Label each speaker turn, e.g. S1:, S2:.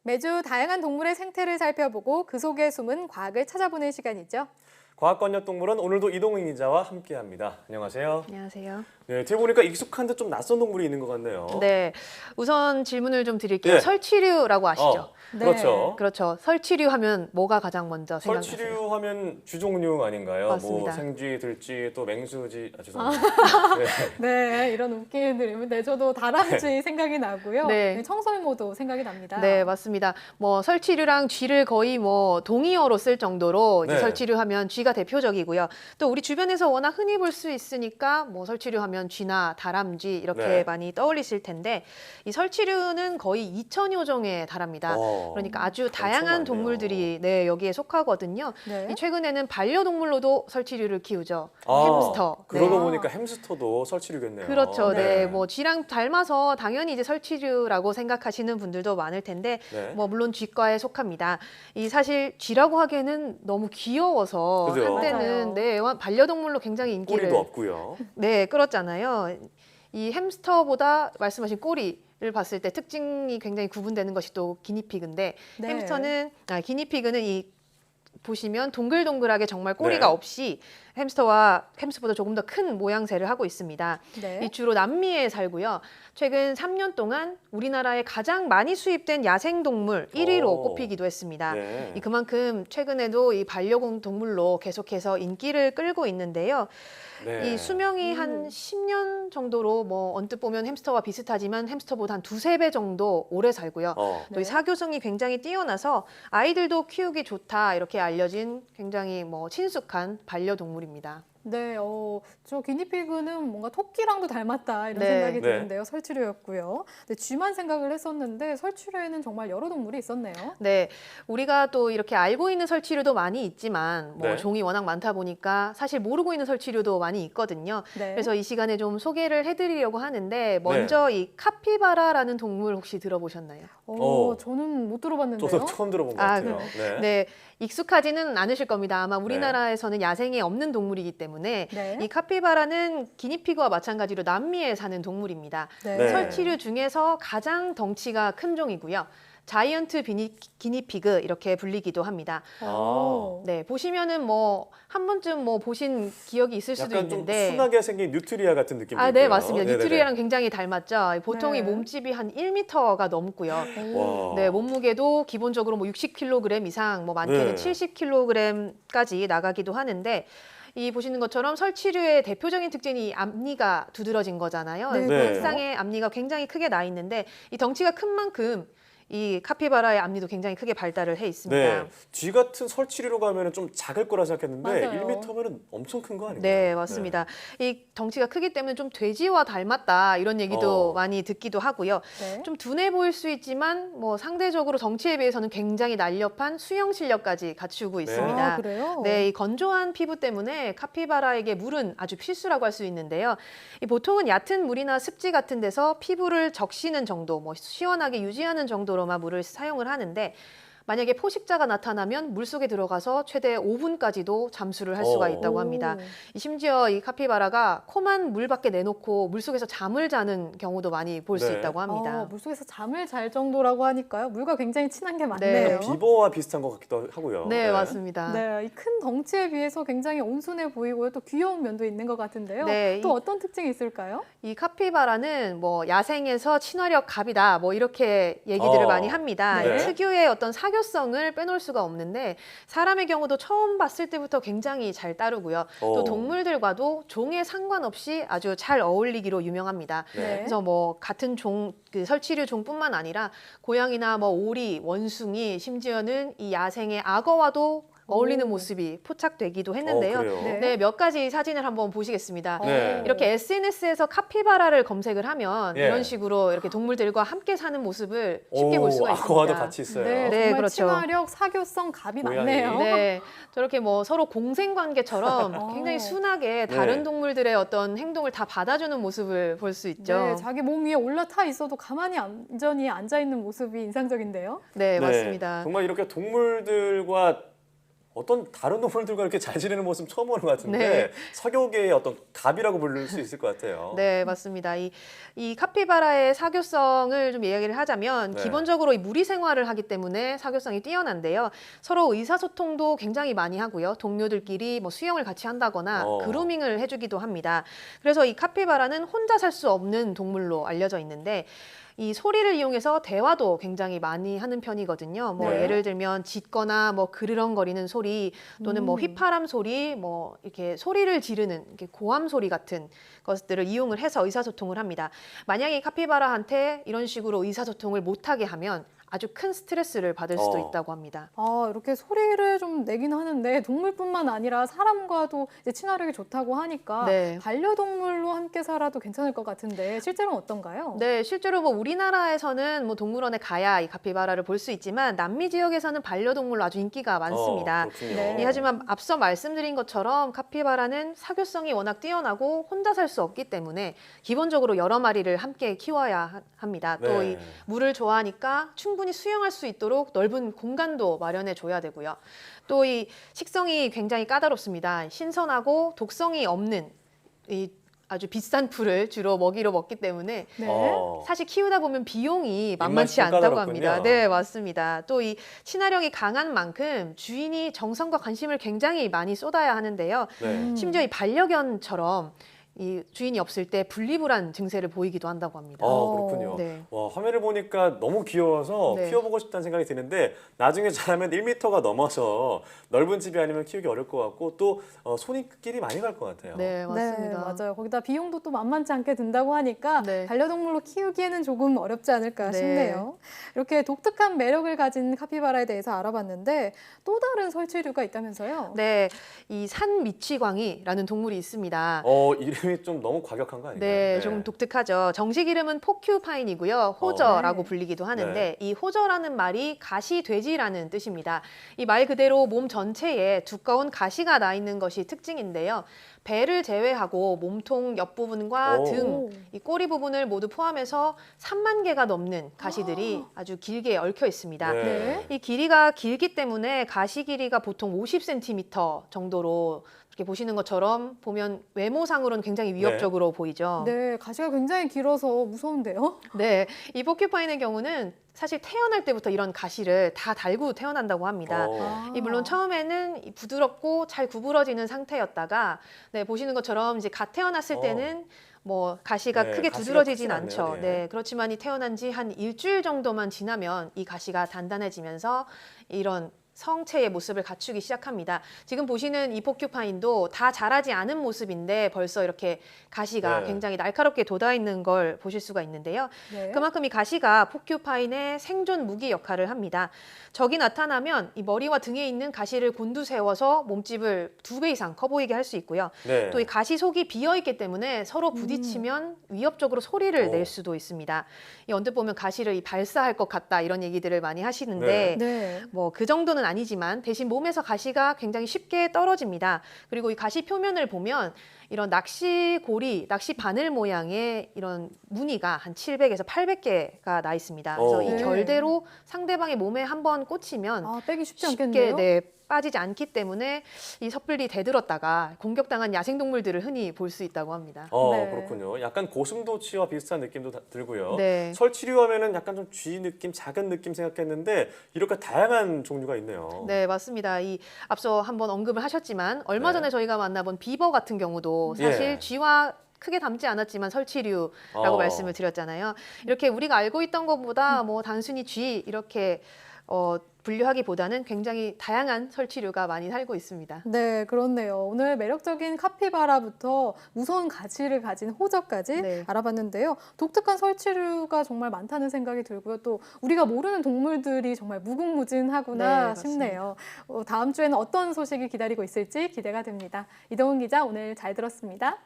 S1: 매주 다양한 동물의 생태를 살펴보고 그 속에 숨은 과학을 찾아보는 시간이죠.
S2: 과학관여 동물원 오늘도 이동희 기자와 함께합니다. 안녕하세요.
S3: 안녕하세요.
S2: 네, 뒤에 보니까 익숙한 듯 좀 낯선 동물이 있는 것 같네요.
S3: 네, 우선 질문을 좀 드릴게요.
S2: 네.
S3: 설치류라고 아시죠?
S1: 네.
S2: 그렇죠.
S3: 그렇죠. 설치류 하면 뭐가 가장 먼저 생각나세요?
S2: 설치류 하면 주종류 아닌가요?
S3: 맞습니다.
S2: 뭐 생쥐, 들쥐, 또 맹수쥐, 죄송합니다. 네.
S1: 네, 이런 웃기는 들으면 저도 다람쥐 생각이 나고요.
S3: 네.
S1: 네, 청설모도 생각이 납니다.
S3: 네, 맞습니다. 뭐 설치류랑 쥐를 거의 뭐 동의어로 쓸 정도로 이제
S2: 네.
S3: 설치류 하면 쥐가 대표적이고요. 또 우리 주변에서 워낙 흔히 볼 수 있으니까 뭐 설치류 하면 쥐나 다람쥐 이렇게
S2: 네.
S3: 많이 떠올리실 텐데 이 설치류는 거의 2,000여 종에 달합니다. 그러니까 아주 다양한
S2: 많네요.
S3: 동물들이 네, 여기에 속하거든요.
S1: 네.
S3: 이 최근에는 반려동물로도 설치류를 키우죠.
S2: 아,
S3: 햄스터.
S2: 그러고
S3: 네.
S2: 보니까 햄스터도 설치류겠네요.
S3: 그렇죠. 네.
S1: 네.
S3: 뭐 쥐랑 닮아서 당연히 이제 설치류라고 생각하시는 분들도 많을 텐데
S2: 네.
S3: 뭐 물론 쥐과에 속합니다. 이 사실 쥐라고 하기에는 너무 귀여워서
S2: 그죠?
S1: 맞아요.
S3: 한때는 네, 반려동물로 굉장히 인기를
S2: 꼬리도 없고요.
S3: 네, 끌었잖아요. 이 햄스터보다 말씀하신 꼬리를 봤을 때 특징이 굉장히 구분되는 것이 또 기니피그인데
S1: 네.
S3: 기니피그는 이 보시면 동글동글하게 정말 꼬리가
S2: 네.
S3: 없이 햄스터보다 조금 더 큰 모양새를 하고 있습니다.
S1: 네.
S3: 이 주로 남미에 살고요. 최근 3년 동안 우리나라에 가장 많이 수입된 야생동물 1위로
S2: 오.
S3: 꼽히기도 했습니다.
S2: 네.
S3: 그만큼 최근에도 이 반려동물로 계속해서 인기를 끌고 있는데요.
S2: 네.
S3: 이 수명이 한 10년 정도로 뭐 언뜻 보면 햄스터와 비슷하지만 햄스터보다 한 두세 배 정도 오래 살고요. 또
S1: 네.
S3: 이 사교성이 굉장히 뛰어나서 아이들도 키우기 좋다 이렇게 알려진 굉장히 뭐 친숙한 반려동물입니다.
S1: 네, 저 기니피그는 뭔가 토끼랑도 닮았다 이런
S3: 네.
S1: 생각이
S2: 네.
S1: 드는데요. 설치류였고요. 근데 쥐만 생각을 했었는데 설치류에는 정말 여러 동물이 있었네요.
S3: 네, 우리가 또 이렇게 알고 있는 설치류도 많이 있지만 뭐
S2: 네.
S3: 종이 워낙 많다 보니까 사실 모르고 있는 설치류도 많이 있거든요.
S1: 네.
S3: 그래서 이 시간에 좀 소개를 해드리려고 하는데 먼저 이 카피바라라는 동물 혹시 들어보셨나요?
S1: 저는 못 들어봤는데요.
S2: 저도 처음 들어본 것
S3: 아,
S2: 같아요. 네.
S3: 네, 익숙하지는 않으실 겁니다. 아마 우리나라에서는 야생에 없는 동물이기 때문에
S1: 네.
S3: 이 카피바라는 기니피그와 마찬가지로 남미에 사는 동물입니다.
S1: 네.
S3: 설치류 중에서 가장 덩치가 큰 종이고요. 자이언트 기니피그 이렇게 불리기도 합니다. 네, 보시면은 뭐 한 번쯤 뭐 보신 기억이 있을 수도
S2: 약간 좀
S3: 있는데
S2: 순하게 생긴 뉴트리아 같은 느낌도
S3: 아, 네,
S2: 있고요.
S3: 맞습니다.
S2: 네네네.
S3: 뉴트리아랑 굉장히 닮았죠. 보통
S1: 네.
S3: 이 몸집이 한 1m가 넘고요.
S2: 와.
S3: 네, 몸무게도 기본적으로 뭐 60kg 이상, 뭐 많게는
S2: 네.
S3: 70kg까지 나가기도 하는데 이 보시는 것처럼 설치류의 대표적인 특징이 앞니가 두드러진 거잖아요.
S1: 네,
S2: 네.
S3: 쌍의 앞니가 굉장히 크게 나 있는데 이 덩치가 큰 만큼 이 카피바라의 앞니도 굉장히 크게 발달을 해 있습니다.
S2: 네, 쥐 같은 설치류로 가면 좀 작을 거라 생각했는데
S1: 맞아요.
S2: 1m면 엄청 큰 거 아닌가요?
S3: 네, 맞습니다. 이 덩치가 크기 때문에 좀 돼지와 닮았다 이런 얘기도 많이 듣기도 하고요.
S1: 네.
S3: 좀 둔해 보일 수 있지만 뭐 상대적으로 덩치에 비해서는 굉장히 날렵한 수영 실력까지 갖추고 있습니다.
S1: 아, 그래요?
S3: 네, 이 건조한 피부 때문에 카피바라에게 물은 아주 필수라고 할 수 있는데요. 이 보통은 얕은 물이나 습지 같은 데서 피부를 적시는 정도, 뭐 시원하게 유지하는 정도로만 물을 사용을 하는데 만약에 포식자가 나타나면 물속에 들어가서 최대 5분까지도 잠수를 할 수가 있다고 합니다. 심지어 이 카피바라가 코만 물 밖에 내놓고 물속에서 잠을 자는 경우도 많이 볼 수
S2: 네.
S3: 있다고 합니다.
S1: 물속에서 잠을 잘 정도라고 하니까요. 물과 굉장히 친한 게 많네요.
S2: 비버와 비슷한 것 같기도 하고요.
S3: 네, 맞습니다.
S1: 네, 이 큰 덩치에 비해서 굉장히 온순해 보이고요. 또 귀여운 면도 있는 것 같은데요.
S3: 네,
S1: 또 어떤 특징이 있을까요?
S3: 이 카피바라는 뭐 야생에서 친화력 갑이다 뭐 이렇게 얘기들을 많이 합니다.
S2: 네.
S3: 특유의 어떤 사교성을 빼놓을 수가 없는데 사람의 경우도 처음 봤을 때부터 굉장히 잘 따르고요. 또 동물들과도 종에 상관없이 아주 잘 어울리기로 유명합니다.
S2: 네.
S3: 그래서 뭐 같은 그 설치류 종뿐만 아니라 고양이나 뭐 오리, 원숭이, 심지어는 이 야생의 악어와도 어울리는 모습이 포착되기도 했는데요.
S2: 그래요?
S1: 네.
S3: 네, 몇 가지 사진을 한번 보시겠습니다.
S2: 네.
S3: 이렇게 SNS에서 카피바라를 검색을 하면
S2: 예.
S3: 이런 식으로 이렇게 동물들과 함께 사는 모습을 쉽게 볼 수가 있습니다.
S2: 악어와도 같이 있어요.
S1: 네,
S3: 네,
S1: 정말
S3: 그렇죠.
S1: 친화력, 사교성, 갑이
S2: 고양이.
S1: 많네요.
S3: 네, 저렇게 뭐 서로 공생 관계처럼 굉장히 순하게 다른
S2: 네.
S3: 동물들의 어떤 행동을 다 받아주는 모습을 볼 수 있죠.
S1: 네, 자기 몸 위에 올라타 있어도 가만히 안전히 앉아 있는 모습이 인상적인데요.
S3: 네,
S2: 네,
S3: 맞습니다.
S2: 정말 이렇게 동물들과 어떤 다른 동물들과 이렇게 잘 지내는 모습 처음 보는 것 같은데
S3: 네.
S2: 사교계의 어떤 갑이라고 부를 수 있을 것 같아요.
S3: 네, 맞습니다. 이 카피바라의 사교성을 좀 이야기를 하자면
S2: 네.
S3: 기본적으로 이 무리 생활을 하기 때문에 사교성이 뛰어난데요. 서로 의사소통도 굉장히 많이 하고요. 동료들끼리 뭐 수영을 같이 한다거나 그루밍을 해주기도 합니다. 그래서 이 카피바라는 혼자 살 수 없는 동물로 알려져 있는데 이 소리를 이용해서 대화도 굉장히 많이 하는 편이거든요. 뭐
S2: 네.
S3: 예를 들면 짖거나 뭐 그르렁거리는 소리 또는 뭐 휘파람 소리, 뭐 이렇게 소리를 지르는 이렇게 고함 소리 같은 것들을 이용을 해서 의사소통을 합니다. 만약에 이 카피바라한테 이런 식으로 의사소통을 못하게 하면 아주 큰 스트레스를 받을 수도 있다고 합니다.
S1: 아, 이렇게 소리를 좀 내긴 하는데 동물뿐만 아니라 사람과도 이제 친화력이 좋다고 하니까
S3: 네.
S1: 반려동물로 함께 살아도 괜찮을 것 같은데 실제로는 어떤가요?
S3: 네, 실제로 뭐 우리나라에서는 뭐 동물원에 가야 이 카피바라를 볼 수 있지만 남미 지역에서는 반려동물로 아주 인기가 많습니다.
S2: 그렇군요.
S1: 네.
S3: 하지만 앞서 말씀드린 것처럼 카피바라는 사교성이 워낙 뛰어나고 혼자 살 수 없기 때문에 기본적으로 여러 마리를 함께 키워야 합니다. 또
S2: 네.
S3: 이 물을 좋아하니까 충분히 수영할 수 있도록 넓은 공간도 마련해 줘야 되고요. 또 이 식성이 굉장히 까다롭습니다. 신선하고 독성이 없는 이 아주 비싼 풀을 주로 먹이로 먹기 때문에
S1: 네.
S3: 사실 키우다 보면 비용이 만만치
S2: 좀
S3: 않다고
S2: 까다롭군요.
S3: 합니다. 네, 맞습니다. 또 이 친화력이 강한 만큼 주인이 정성과 관심을 굉장히 많이 쏟아야 하는데요.
S2: 네.
S3: 심지어 이 반려견처럼 이 주인이 없을 때 분리불안 증세를 보이기도 한다고 합니다.
S2: 그렇군요.
S3: 네.
S2: 와, 화면을 보니까 너무 귀여워서
S3: 네.
S2: 키워보고 싶다는 생각이 드는데 나중에 자라면 1m가 넘어서 넓은 집이 아니면 키우기 어려울 것 같고 또 손길이 많이 갈 것 같아요.
S3: 네, 맞습니다.
S1: 네, 맞아요. 거기다 비용도 또 만만치 않게 든다고 하니까
S3: 네.
S1: 반려동물로 키우기에는 조금 어렵지 않을까
S3: 네.
S1: 싶네요. 이렇게 독특한 매력을 가진 카피바라에 대해서 알아봤는데 또 다른 설치류가 있다면서요?
S3: 네, 이 산미치광이라는 동물이 있습니다.
S2: 이름이 좀 너무 과격한 거 아닌가요?
S3: 네, 조금 독특하죠. 정식 이름은 포큐파인이고요. 호저라고
S1: 네.
S3: 불리기도 하는데
S2: 네.
S3: 이 호저라는 말이 가시돼지라는 뜻입니다. 이 말 그대로 몸 전체에 두꺼운 가시가 나 있는 것이 특징인데요. 배를 제외하고 몸통 옆부분과
S2: 오.
S3: 등, 이 꼬리 부분을 모두 포함해서 3만 개가 넘는 가시들이 아주 길게 얽혀 있습니다.
S1: 네.
S3: 이 길이가 길기 때문에 가시 길이가 보통 50cm 정도로 이렇게 보시는 것처럼 보면 외모상으로는 굉장히 위협적으로 보이죠.
S1: 네, 가시가 굉장히 길어서 무서운데요?
S3: 네, 이 포큐파인의 경우는 사실 태어날 때부터 이런 가시를 다 달고 태어난다고 합니다.
S1: 아.
S3: 이 물론 처음에는 이 부드럽고 잘 구부러지는 상태였다가 네, 보시는 것처럼 이제 갓 태어났을 때는 뭐 가시가
S2: 네,
S3: 크게
S2: 가시가
S3: 두드러지진
S2: 크진
S3: 않죠.
S2: 않네요. 예.
S3: 네, 그렇지만 이 태어난 지 한 일주일 정도만 지나면 이 가시가 단단해지면서 이런 성체의 모습을 갖추기 시작합니다. 지금 보시는 이 포큐파인도 다 자라지 않은 모습인데 벌써 이렇게 가시가
S2: 네.
S3: 굉장히 날카롭게 돋아 있는 걸 보실 수가 있는데요.
S1: 네.
S3: 그만큼 이 가시가 포큐파인의 생존 무기 역할을 합니다. 적이 나타나면 이 머리와 등에 있는 가시를 곤두세워서 몸집을 2배 이상 커 보이게 할 수 있고요.
S2: 네.
S3: 또 이 가시 속이 비어 있기 때문에 서로 부딪히면 위협적으로 소리를 낼 수도 있습니다. 이 언뜻 보면 가시를 이 발사할 것 같다 이런 얘기들을 많이 하시는데
S1: 네.
S3: 뭐 그 정도는 아니지만 대신 몸에서 가시가 굉장히 쉽게 떨어집니다. 그리고 이 가시 표면을 보면 이런 낚시고리, 낚시 바늘 모양의 이런 무늬가 한 700에서 800개가 나 있습니다. 그래서 이
S1: 네.
S3: 결대로 상대방의 몸에 한번 꽂히면
S1: 아, 빼기 쉽지
S3: 쉽게
S1: 않겠네요.
S3: 네, 빠지지 않기 때문에 이 섣불리 대들었다가 공격당한 야생동물들을 흔히 볼 수 있다고 합니다.
S1: 네.
S2: 그렇군요. 약간 고슴도치와 비슷한 느낌도 들고요.
S3: 네.
S2: 설치류 하면은 약간 좀 쥐 느낌, 작은 느낌 생각했는데 이렇게 다양한 종류가 있네요.
S3: 네, 맞습니다. 이 앞서 한번 언급을 하셨지만 얼마
S2: 네.
S3: 전에 저희가 만나본 비버 같은 경우도 사실
S2: 예.
S3: 쥐와 크게 닮지 않았지만 설치류라고 말씀을 드렸잖아요. 이렇게 우리가 알고 있던 것보다 뭐 단순히 쥐 이렇게 분류하기보다는 굉장히 다양한 설치류가 많이 살고 있습니다.
S1: 네, 그렇네요. 오늘 매력적인 카피바라부터 무서운 가시를 가진 호저까지
S3: 네.
S1: 알아봤는데요. 독특한 설치류가 정말 많다는 생각이 들고요. 또 우리가 모르는 동물들이 정말 무궁무진하구나
S3: 네,
S1: 싶네요. 다음 주에는 어떤 소식이 기다리고 있을지 기대가 됩니다. 이동훈 기자 오늘 잘 들었습니다.